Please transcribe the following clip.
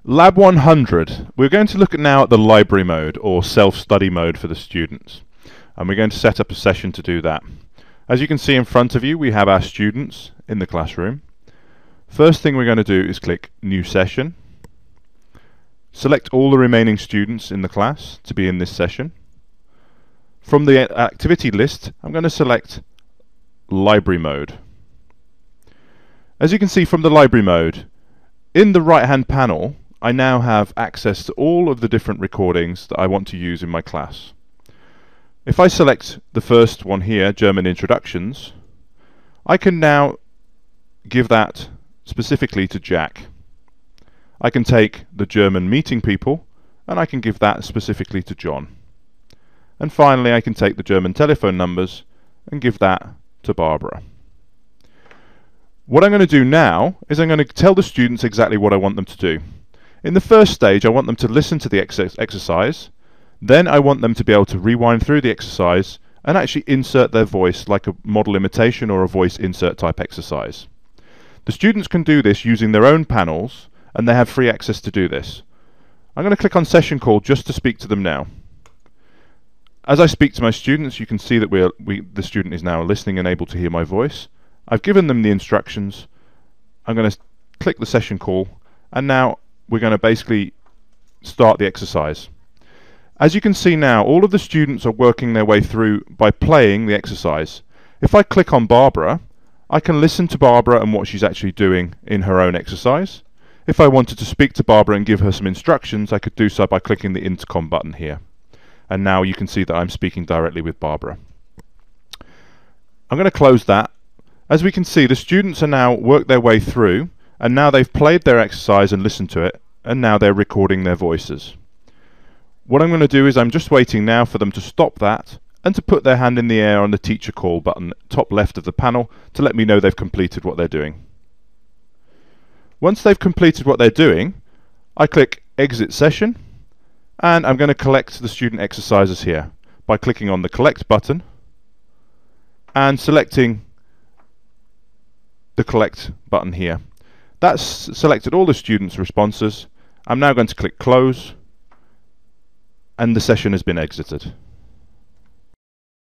Lab 100, we're going to look at now at the library mode or self-study mode for the students. And we're going to set up a session to do that. As you can see in front of you, we have our students in the classroom. First thing we're going to do is click New Session. Select all the remaining students in the class to be in this session. From the activity list, I'm going to select Library Mode. As you can see from the library mode, in the right-hand panel, I now have access to all of the different recordings that I want to use in my class. If I select the first one here, German Introductions, I can now give that specifically to Jack. I can take the German Meeting People and I can give that specifically to John. And finally, I can take the German telephone numbers and give that to Barbara. What I'm going to do now is I'm going to tell the students exactly what I want them to do. In the first stage, I want them to listen to the exercise. Then I want them to be able to rewind through the exercise and actually insert their voice like a model imitation or a voice insert type exercise. The students can do this using their own panels and they have free access to do this. I'm going to click on Session Call just to speak to them now. As I speak to my students, you can see that the student is now listening and able to hear my voice. I've given them the instructions. I'm going to click the session call and now we're going to basically start the exercise. As you can see now, all of the students are working their way through by playing the exercise. If I click on Barbara, I can listen to Barbara and what she's actually doing in her own exercise. If I wanted to speak to Barbara and give her some instructions, I could do so by clicking the intercom button here. And now you can see that I'm speaking directly with Barbara. I'm going to close that. As we can see, the students are now worked their way through and now they've played their exercise and listened to it and now they're recording their voices. What I'm going to do is I'm just waiting now for them to stop that and to put their hand in the air on the teacher call button top left of the panel to let me know they've completed what they're doing. Once they've completed what they're doing, I click Exit Session and I'm going to collect the student exercises here by clicking on the Collect button and selecting the Collect button here. That's selected all the students' responses. I'm now going to click Close and the session has been exited.